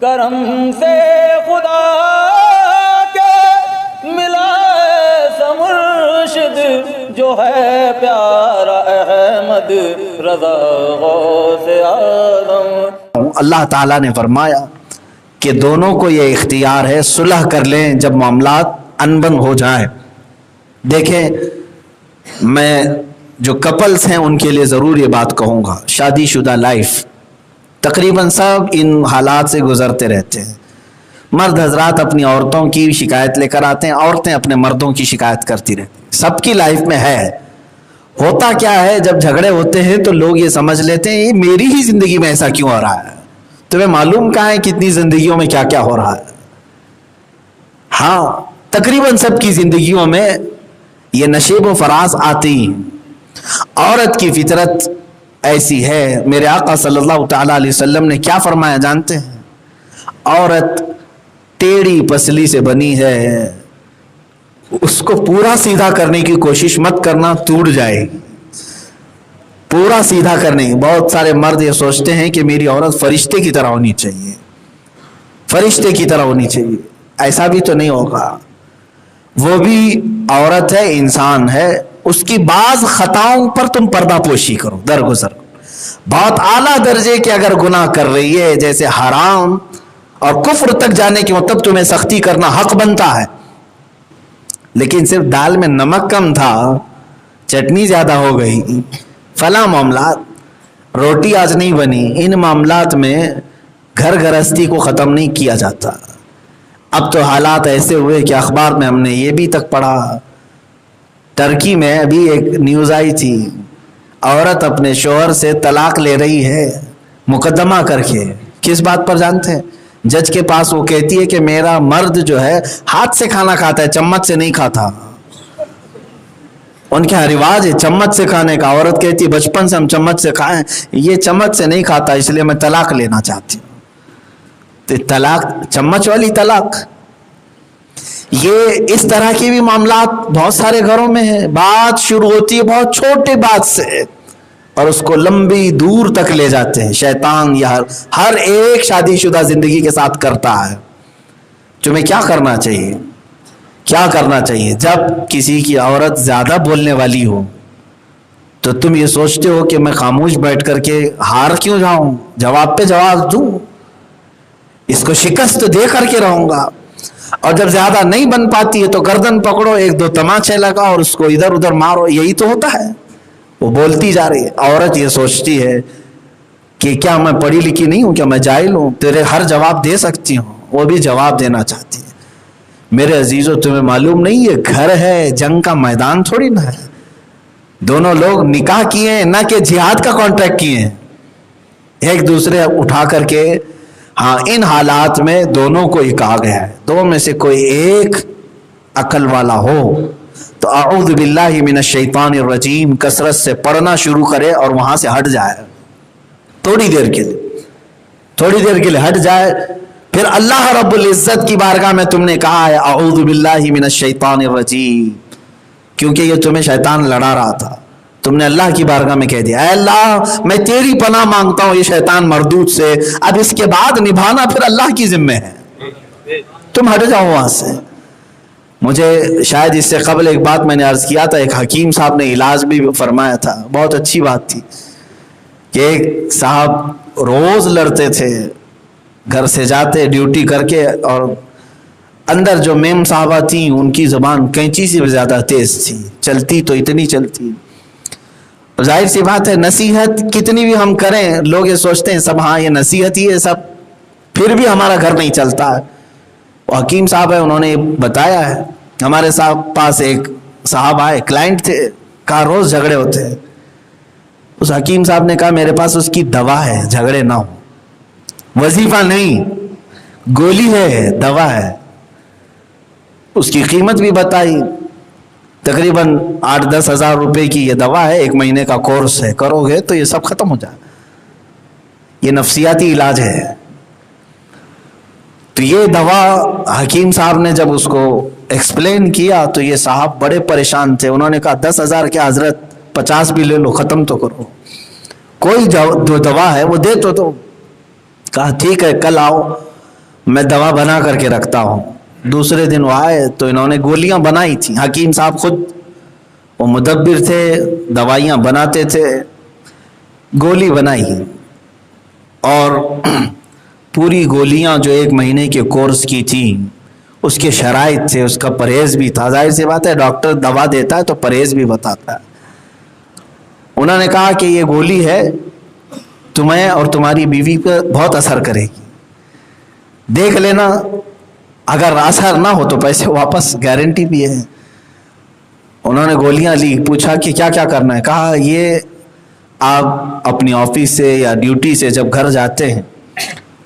کرم سے خدا کے ملا مرشد جو ہے پیارا احمد رضا غوث اعظم۔ اللہ تعالیٰ نے فرمایا کہ دونوں کو یہ اختیار ہے صلح کر لیں جب معاملات انبن ہو جائیں۔ دیکھیں، میں جو کپلز ہیں ان کے لیے ضرور یہ بات کہوں گا، شادی شدہ لائف تقریباً سب ان حالات سے گزرتے رہتے ہیں۔ مرد حضرات اپنی عورتوں کی شکایت لے کر آتے ہیں، عورتیں اپنے مردوں کی شکایت کرتی رہتی ہیں، سب کی لائف میں ہے۔ ہوتا کیا ہے، جب جھگڑے ہوتے ہیں تو لوگ یہ سمجھ لیتے ہیں یہ میری ہی زندگی میں ایسا کیوں ہو رہا ہے۔ تمہیں معلوم کہاں ہے کتنی زندگیوں میں کیا کیا ہو رہا ہے؟ ہاں، تقریباً سب کی زندگیوں میں یہ نشیب و فراز آتی ہیں۔ عورت کی فطرت ایسی ہے، میرے آقا صلی اللہ تعالیٰ علیہ وسلم نے کیا فرمایا جانتے ہیں؟ عورت ٹیڑھی پسلی سے بنی ہے، اس کو پورا سیدھا کرنے کی کوشش مت کرنا، ٹوٹ جائے گی۔ پورا سیدھا کرنے، بہت سارے مرد یہ سوچتے ہیں کہ میری عورت فرشتے کی طرح ہونی چاہیے، فرشتے کی طرح ہونی چاہیے، ایسا بھی تو نہیں ہوگا۔ وہ بھی عورت ہے، انسان ہے، اس کی بعض خطاؤں پر تم پردہ پوشی کرو، درگزر۔ بہت اعلیٰ درجے کے اگر گناہ کر رہی ہے، جیسے حرام اور کفر تک جانے کے مطلب تمہیں سختی کرنا حق بنتا ہے، لیکن صرف دال میں نمک کم تھا، چٹنی زیادہ ہو گئی، فلاں معاملات، روٹی آج نہیں بنی، ان معاملات میں گھر گرہستی کو ختم نہیں کیا جاتا۔ اب تو حالات ایسے ہوئے کہ اخبار میں ہم نے یہ بھی تک پڑھا، ترکی میں ابھی ایک نیوز آئی تھی، عورت اپنے شوہر سے طلاق لے رہی ہے مقدمہ کر کے۔ کس بات پر جانتے ہیں؟ جج کے پاس وہ کہتی ہے کہ میرا مرد جو ہے ہاتھ سے کھانا کھاتا ہے، چمچ سے نہیں کھاتا۔ ان کے رواج ہے چمچ سے کھانے کا، عورت کہتی ہے بچپن سے ہم چمچ سے کھائیں، یہ چمچ سے نہیں کھاتا اس لیے میں طلاق لینا چاہتی ہوں۔ تو طلاق، چمچ والی طلاق، یہ اس طرح کی بھی معاملات بہت سارے گھروں میں ہیں۔ بات شروع ہوتی ہے بہت چھوٹے بات سے اور اس کو لمبی دور تک لے جاتے ہیں۔ شیطان یا ہر ایک شادی شدہ زندگی کے ساتھ کرتا ہے۔ تمہیں کیا کرنا چاہیے؟ کیا کرنا چاہیے؟ جب کسی کی عورت زیادہ بولنے والی ہو تو تم یہ سوچتے ہو کہ میں خاموش بیٹھ کر کے ہار کیوں جاؤں، جواب پہ جواب دوں، اس کو شکست دے کر کے رہوں گا۔ اور جب زیادہ نہیں بن پاتی ہے تو گردن پکڑو، ایک دو تماچے لگا اور اس کو ادھر ادھر مارو، یہی تو ہوتا ہے۔ وہ بولتی جا رہی ہے، عورت یہ سوچتی ہے کہ کیا میں پڑھی لکھی نہیں ہوں، کیا میں جاہل ہوں، تیرے ہر جواب دے سکتی ہوں، وہ بھی جواب دینا چاہتی ہے۔ میرے عزیزوں، تمہیں معلوم نہیں یہ گھر ہے، جنگ کا میدان تھوڑی نہ ہے۔ دونوں لوگ نکاح کیے ہیں، نہ کہ جہاد کا کانٹریکٹ کیے ہیں، ایک دوسرے اٹھا کر کے۔ ہاں، ان حالات میں دونوں کو ہی کہا گیا ہے، دو میں سے کوئی ایک عقل والا ہو تو اعوذ باللہ من الشیطان الرجیم کثرت سے پڑھنا شروع کرے اور وہاں سے ہٹ جائے، تھوڑی دیر کے لیے ہٹ جائے۔ پھر اللہ رب العزت کی بارگاہ میں تم نے کہا ہے اعوذ باللہ من الشیطان الرجیم، کیونکہ یہ تمہیں شیطان لڑا رہا تھا، تم نے اللہ کی بارگاہ میں کہہ دیا اے اللہ میں تیری پناہ مانگتا ہوں یہ شیطان مردود سے، اب اس کے بعد نبھانا پھر اللہ کی ذمہ ہے، تم ہٹ جاؤ وہاں سے۔ مجھے شاید اس سے قبل ایک بات میں نے عرض کیا تھا، ایک حکیم صاحب نے علاج بھی فرمایا تھا، بہت اچھی بات تھی کہ ایک صاحب روز لڑتے تھے، گھر سے جاتے ڈیوٹی کر کے، اور اندر جو میم صاحبہ تھیں ان کی زبان کینچی سے بھی زیادہ تیز تھی، چلتی تو اتنی چلتی۔ ظاہر سی بات ہے نصیحت کتنی بھی ہم کریں لوگ یہ سوچتے ہیں سب ہاں یہ نصیحت ہی ہے سب، پھر بھی ہمارا گھر نہیں چلتا ہے۔ وہ حکیم صاحب ہے، انہوں نے بتایا ہے، ہمارے پاس ایک صاحب آئے، کلائنٹ تھے، کہا روز جھگڑے ہوتے ہیں۔ اس حکیم صاحب نے کہا میرے پاس اس کی دوا ہے جھگڑے نہ ہو، وظیفہ نہیں، گولی ہے، دوا ہے۔ اس کی قیمت بھی بتائی، تقریباً 8-10 ہزار روپے کی یہ دوا ہے، 1 مہینے کا کورس ہے، کرو گے تو یہ سب ختم ہو جائے، یہ نفسیاتی علاج ہے۔ تو یہ دوا حکیم صاحب نے جب اس کو ایکسپلین کیا تو یہ صاحب بڑے پریشان تھے، انہوں نے کہا 10,000 کے حضرت 50 بھی لے لو، ختم تو کرو، کوئی جو دوا ہے وہ دے تو دو۔ کہا ٹھیک ہے کل آؤ۔ میں دوا بنا کر کے رکھتا ہوں. دوسرے دن وہ آئے تو انہوں نے گولیاں بنائی تھیں. حکیم صاحب خود وہ مدبر تھے, دوائیاں بناتے تھے. گولی بنائی اور پوری گولیاں جو 1 مہینے کے کورس کی تھیں, اس کے شرائط تھے, اس کا پرہیز بھی تھا. ظاہر سی بات ہے ڈاکٹر دوا دیتا ہے تو پرہیز بھی بتاتا ہے. انہوں نے کہا کہ یہ گولی ہے, تمہیں اور تمہاری بیوی پہ بہت اثر کرے گی, دیکھ لینا, اگر اثر نہ ہو تو پیسے واپس, گارنٹی بھی ہے. انہوں نے گولیاں لی, پوچھا کہ کیا کیا کرنا ہے. کہا یہ آپ اپنی آفس سے یا ڈیوٹی سے جب گھر جاتے ہیں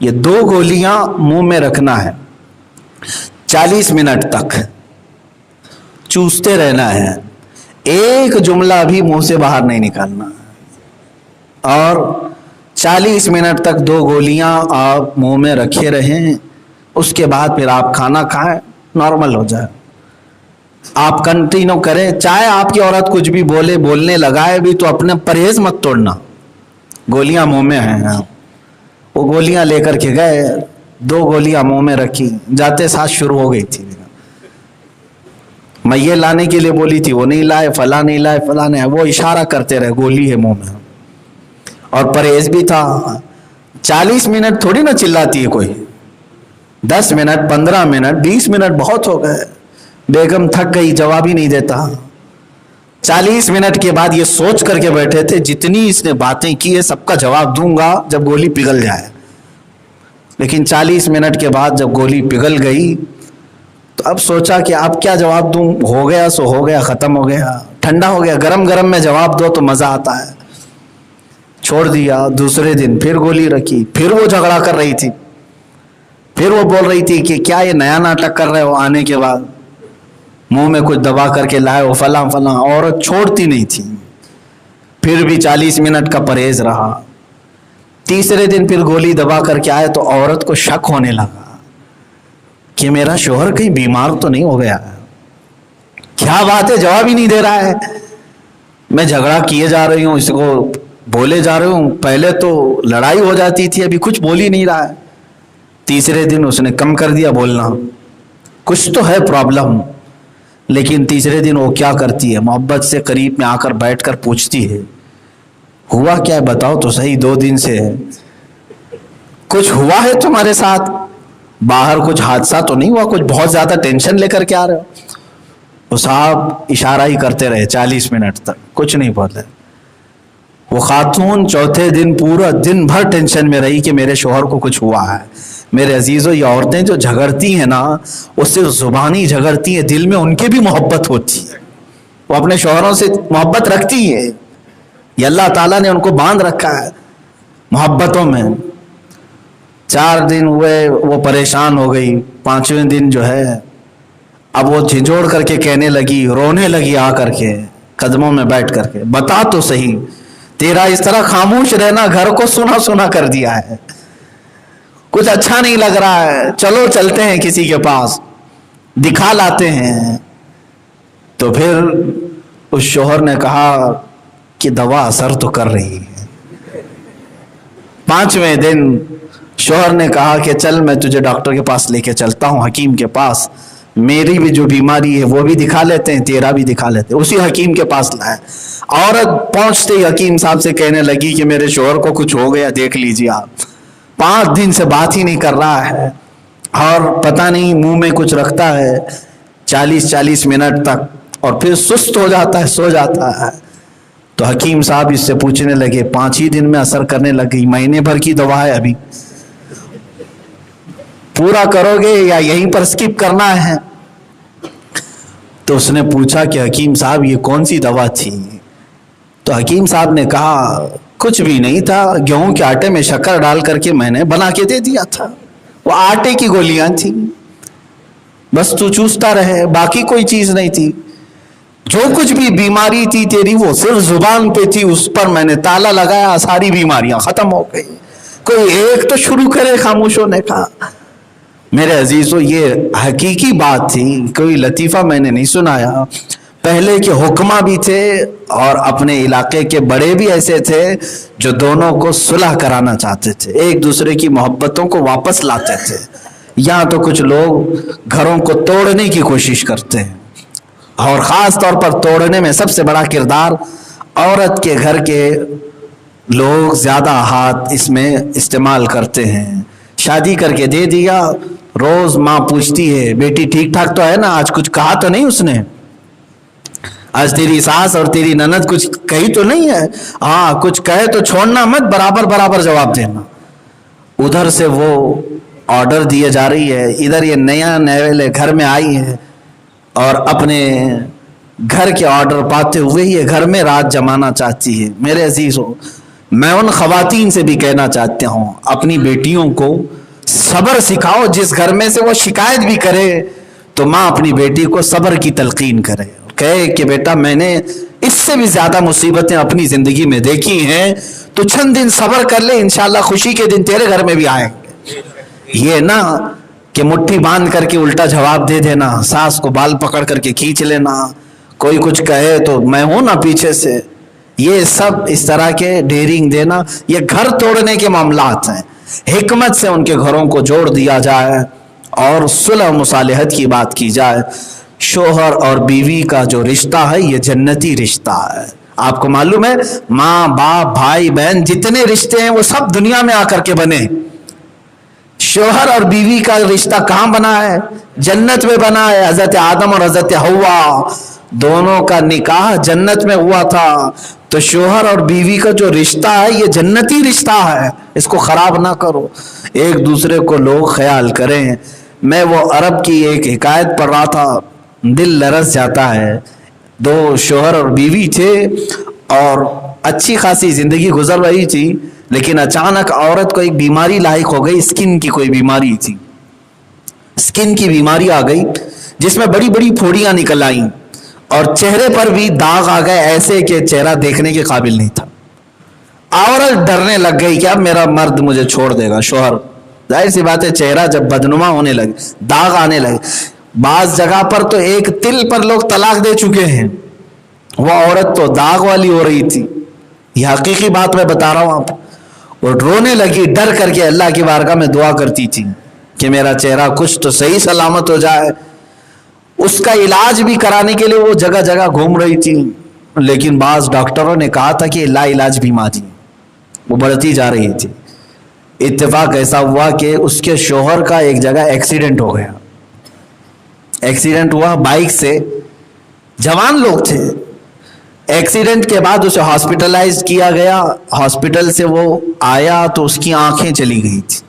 یہ 2 گولیاں منہ میں رکھنا ہے, 40 منٹ تک چوستے رہنا ہے, ایک جملہ بھی منہ سے باہر نہیں نکالنا, اور 40 منٹ تک 2 گولیاں آپ منہ میں رکھے رہیں. اس کے بعد پھر آپ کھانا کھائیں, نارمل ہو جائے. آپ کنٹینیو کریں, چاہے آپ کی عورت کچھ بھی بولے, بولنے لگائے بھی, تو اپنے پرہیز مت توڑنا. گولیاں منہ میں ہیں. وہ گولیاں لے کر کے گئے, 2 گولیاں منہ میں رکھی, جاتے ساتھ شروع ہو گئی تھی. میں یہ لانے کے لیے بولی تھی, وہ نہیں لائے, فلاں نہیں لائے, فلاں نہیں. وہ اشارہ کرتے رہے, گولی ہے منہ میں, اور پرہیز بھی تھا. 40 منٹ تھوڑی نہ چلاتی ہے کوئی, 10 منٹ, 15 منٹ, 20 منٹ بہت ہو گئے. بیگم تھک گئی, جواب ہی نہیں دیتا. 40 منٹ کے بعد یہ سوچ کر کے بیٹھے تھے جتنی اس نے باتیں کی ہے سب کا جواب دوں گا جب گولی پگھل جائے. لیکن 40 منٹ کے بعد جب گولی پگھل گئی تو اب سوچا کہ اب کیا جواب دوں, ہو گیا سو ہو گیا, ختم ہو گیا, ٹھنڈا ہو گیا. گرم گرم میں جواب دو تو مزہ آتا ہے. چھوڑ دیا. دوسرے دن پھر گولی رکھی, پھر وہ جھگڑا کر رہی تھی, پھر وہ بول رہی تھی کہ کیا یہ نیا ناٹک کر رہے ہو, آنے کے بعد منہ میں کچھ دبا کر کے لائے ہو, فلاں فلاں. عورت چھوڑتی نہیں تھی. پھر بھی 40 منٹ کا پرہیز رہا. تیسرے دن پھر گولی دبا کر کے آئے تو عورت کو شک ہونے لگا کہ میرا شوہر کہیں بیمار تو نہیں ہو گیا, کیا بات ہے, جواب ہی نہیں دے رہا ہے. میں جھگڑا کیے جا رہی ہوں, اس کو بولے جا رہی ہوں, پہلے تو لڑائی ہو جاتی تھی, ابھی کچھ بول ہی نہیں رہا ہے. تیسرے دن اس نے کم کر دیا بولنا, کچھ تو ہے پرابلم. لیکن تیسرے دن وہ کیا کرتی ہے, محبت سے قریب میں آ کر بیٹھ کر پوچھتی ہے, ہوا کیا ہے بتاؤ تو صحیح, 2 دن سے کچھ ہوا ہے تمہارے ساتھ, باہر کچھ حادثہ تو نہیں ہوا, کچھ بہت زیادہ ٹینشن لے کر کے آ رہے ہو. وہ صاحب اشارہ ہی کرتے رہے 40 منٹ تک, کچھ نہیں بولے. وہ خاتون چوتھے دن پورا دن بھر ٹینشن میں رہی کہ میرے شوہر کو کچھ ہوا ہے. میرے عزیزوں, یہ عورتیں جو جھگڑتی ہیں نا, وہ صرف زبانی جھگڑتی ہیں, دل میں ان کے بھی محبت ہوتی ہے, وہ اپنے شوہروں سے محبت رکھتی ہے. یہ اللہ تعالیٰ نے ان کو باندھ رکھا ہے محبتوں میں. 4 دن ہوئے, وہ پریشان ہو گئی. 5ویں دن جو ہے اب وہ جھنجھوڑ کر کے کہنے لگی, رونے لگی آ کر کے قدموں میں بیٹھ کر کے, بتا تو صحیح, تیرا اس طرح خاموش رہنا گھر کو سنا سنا کر دیا ہے, کچھ اچھا نہیں لگ رہا ہے, چلو چلتے ہیں کسی کے پاس, دکھا لاتے ہیں. تو پھر اس شوہر نے کہا کہ دوا اثر تو کر رہی ہے. 5ویں دن شوہر نے کہا کہ چل میں تجھے ڈاکٹر کے پاس لے کے چلتا ہوں, حکیم کے پاس, میری بھی جو بیماری ہے وہ بھی دکھا لیتے ہیں, تیرا بھی دکھا لیتے ہیں. اسی حکیم کے پاس لائے. عورت پہنچتے ہی حکیم صاحب سے کہنے لگی کہ میرے شوہر کو کچھ ہو گیا, دیکھ لیجیے آپ, 5 دن سے بات ہی نہیں کر رہا ہے, اور پتہ نہیں منہ میں کچھ رکھتا ہے 40 منٹ تک, اور پھر سست ہو جاتا ہے, سو جاتا ہے. تو حکیم صاحب اس سے پوچھنے لگے, 5 ہی دن میں اثر کرنے لگی, مہینے بھر کی دوا ہے, ابھی پورا کرو گے یا یہیں پر سکپ کرنا ہے؟ تو اس نے پوچھا کہ حکیم صاحب یہ کون سی دوا تھی؟ تو حکیم صاحب نے کہا کچھ بھی نہیں تھا, گیہوں کے آٹے میں شکر ڈال کر کے میں نے بنا کے دے دیا تھا, وہ آٹے کی گولیاں تھیں, بس تو چوستا رہے, باقی کوئی چیز نہیں تھی. جو کچھ بھی بیماری تھی تیری وہ صرف زبان پہ تھی, اس پر میں نے تالا لگایا, ساری بیماریاں ختم ہو گئی. کوئی ایک تو شروع کرے خاموش ہونے کا. میرے عزیزو, یہ حقیقی بات تھی, کوئی لطیفہ میں نے نہیں سنایا. پہلے کے حکماں بھی تھے اور اپنے علاقے کے بڑے بھی ایسے تھے جو دونوں کو صلح کرانا چاہتے تھے, ایک دوسرے کی محبتوں کو واپس لاتے تھے. یہاں تو کچھ لوگ گھروں کو توڑنے کی کوشش کرتے ہیں، اور خاص طور پر توڑنے میں سب سے بڑا کردار عورت کے گھر کے لوگ زیادہ ہاتھ اس میں استعمال کرتے ہیں۔ شادی کر کے دے دیا، روز ماں پوچھتی ہے بیٹی ٹھیک ٹھاک تو ہے نا، آج کچھ کہا تو نہیں اس نے، آج تیری ساس اور تیری نند کچھ کہی تو نہیں ہے، ہاں کچھ کہے تو چھوڑنا مت، برابر برابر جواب دینا۔ ادھر سے وہ آرڈر دیے جا رہی ہے، ادھر یہ نیا نیولے گھر میں آئی ہے اور اپنے گھر کے آرڈر پاتے ہوئے یہ گھر میں رات جمانا چاہتی ہے۔ میرے عزیزو، میں ان خواتین سے بھی کہنا چاہتا ہوں، اپنی بیٹیوں کو صبر سکھاؤ۔ جس گھر میں سے وہ شکایت بھی کرے تو ماں اپنی بیٹی کو صبر کی تلقین کرے، کہے کہ بیٹا میں نے اس سے بھی زیادہ مصیبتیں اپنی زندگی میں دیکھی ہیں، تو چند دن صبر کر لے، انشاءاللہ خوشی کے دن تیرے گھر میں بھی آئیں گے۔ یہ نہ کہ مٹھی باندھ کر کے الٹا جواب دے دینا، ساس کو بال پکڑ کر کے کھینچ لینا، کوئی کچھ کہے تو میں ہوں نا پیچھے سے، یہ سب اس طرح کے ڈیرنگ دینا، یہ گھر توڑنے کے معاملات ہیں۔ حکمت سے ان کے گھروں کو جوڑ دیا جائے اور صلح و مصالحت کی بات کی جائے۔ شوہر اور بیوی کا جو رشتہ ہے یہ جنتی رشتہ ہے۔ آپ کو معلوم ہے ماں باپ بھائی بہن جتنے رشتے ہیں وہ سب دنیا میں آ کر کے بنے، شوہر اور بیوی کا رشتہ کہاں بنا ہے؟ جنت میں بنا ہے۔ حضرت آدم اور حضرت حوا دونوں کا نکاح جنت میں ہوا تھا، تو شوہر اور بیوی کا جو رشتہ ہے یہ جنتی رشتہ ہے، اس کو خراب نہ کرو، ایک دوسرے کو لوگ خیال کریں۔ میں وہ عرب کی ایک حکایت پڑھ رہا تھا، دل لرز جاتا ہے۔ دو شوہر اور بیوی تھے اور اچھی خاصی زندگی گزر رہی تھی، لیکن اچانک عورت کو ایک بیماری لاحق ہو گئی، اسکن کی کوئی بیماری تھی، اسکن کی بیماری آ گئی جس میں بڑی بڑی پھوڑیاں نکل آئیں اور چہرے پر بھی داغ آ گئے ایسے کہ چہرہ دیکھنے کے قابل نہیں تھا۔ عورت ڈرنے لگ گئی کہ اب میرا مرد مجھے چھوڑ دے گا، شوہر، ظاہر سی بات ہے چہرہ جب بدنما ہونے لگے، داغ آنے لگے، بعض جگہ پر تو ایک تل پر لوگ طلاق دے چکے ہیں، وہ عورت تو داغ والی ہو رہی تھی، یہ حقیقی بات میں بتا رہا ہوں آپ۔ اور رونے لگی، ڈر کر کے اللہ کی بارگاہ میں دعا کرتی تھی کہ میرا چہرہ کچھ تو صحیح سلامت ہو جائے۔ اس کا علاج بھی کرانے کے لیے وہ جگہ جگہ گھوم رہی تھی، لیکن بعض ڈاکٹروں نے کہا تھا کہ لا علاج بیماری وہ بڑھتی جا رہی تھی۔ اتفاق ایسا ہوا کہ اس کے شوہر کا ایک جگہ ایکسیڈنٹ ہو گیا، ایکسیڈنٹ ہوا بائک سے، جوان لوگ تھے۔ ایکسیڈنٹ کے بعد اسے ہاسپٹلائز کیا گیا، ہاسپٹل سے وہ آیا تو اس کی آنکھیں چلی گئی تھی،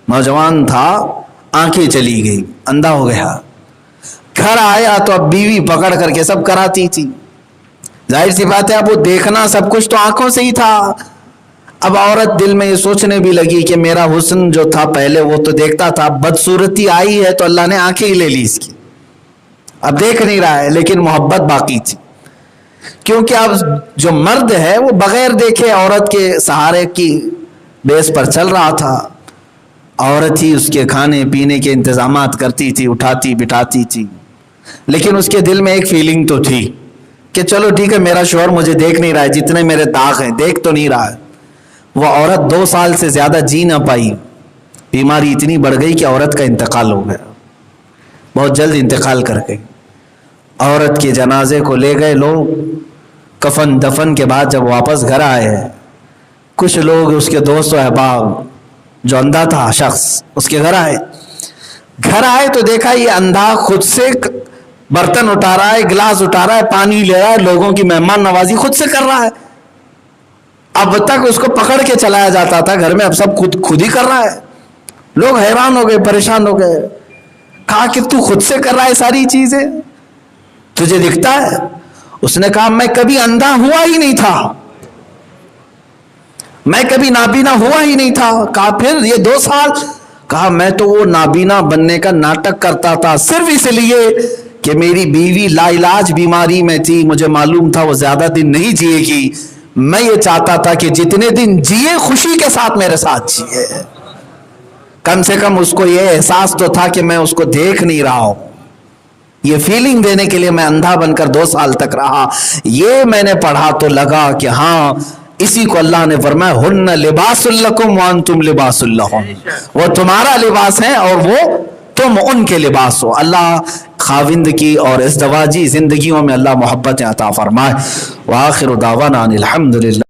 نوجوان تھا، آنکھیں چلی گئی، اندھا ہو گیا۔ گھر آیا تو اب بیوی پکڑ کر کے سب کراتی تھی، ظاہر سی بات ہے اب وہ دیکھنا سب کچھ تو آنکھوں سے ہی تھا۔ اب عورت دل میں یہ سوچنے بھی لگی کہ میرا حسن جو تھا پہلے وہ تو دیکھتا تھا، بدصورتی آئی ہے تو اللہ نے آنکھیں ہی لے لی اس کی، اب دیکھ نہیں رہا ہے، لیکن محبت باقی تھی، کیونکہ اب جو مرد ہے وہ بغیر دیکھے عورت کے سہارے کی بیس پر چل رہا تھا، عورت ہی اس کے کھانے پینے کے انتظامات کرتی تھی، اٹھاتی بٹھاتی تھی، لیکن اس کے دل میں ایک فیلنگ تو تھی کہ چلو ٹھیک ہے میرا شوہر مجھے دیکھ نہیں رہا ہے، جتنے میرے داغ ہیں دیکھ تو نہیں رہا ہے۔ وہ عورت 2 سال سے زیادہ جی نہ پائی، بیماری اتنی بڑھ گئی کہ عورت کا انتقال ہو گیا، بہت جلد انتقال کر گئی۔ عورت کے جنازے کو لے گئے لوگ، کفن دفن کے بعد جب واپس گھر آئے، کچھ لوگ اس کے دوست و احباب جو اندھا تھا شخص اس کے گھر آئے تو دیکھا یہ اندھا خود سے برتن اٹھا رہا ہے، گلاس اٹھا رہا ہے، پانی لے رہا ہے، لوگوں کی مہمان نوازی خود سے کر رہا ہے۔ اب تک اس کو پکڑ کے چلایا جاتا تھا گھر میں، اب سب خود ہی کر رہا ہے۔ لوگ حیران ہو گئے، پریشان ہو گئے، کہا کہ تو خود سے کر رہا ہے ساری چیزیں، تجھے دکھتا ہے؟ اس نے کہا میں کبھی اندھا ہوا ہی نہیں تھا، میں کبھی نابینا ہوا ہی نہیں تھا۔ کہا پھر یہ 2 سال؟ کہا میں تو وہ نابینا بننے کا ناٹک کرتا تھا صرف اس لیے کہ میری بیوی لا علاج بیماری میں تھی، مجھے معلوم تھا وہ زیادہ دن نہیں جیے گی، میں یہ چاہتا تھا کہ جتنے دن جیے خوشی کے ساتھ میرے ساتھ جیے، کم سے کم اس کو یہ احساس تو تھا کہ میں اس کو دیکھ نہیں رہا ہوں۔ یہ فیلنگ دینے کے لیے میں اندھا بن کر 2 سال تک رہا۔ یہ میں نے پڑھا تو لگا کہ ہاں اسی کو اللہ نے فرمایا ہن لباس لکم وانتم لباس لہن، وہ تمہارا لباس ہے اور وہ تم ان کے لباس ہو۔ اللہ خاوند کی اور ازدواجی زندگیوں میں اللہ محبت عطا فرمائے۔ وآخر دعوانا ان الحمدللہ۔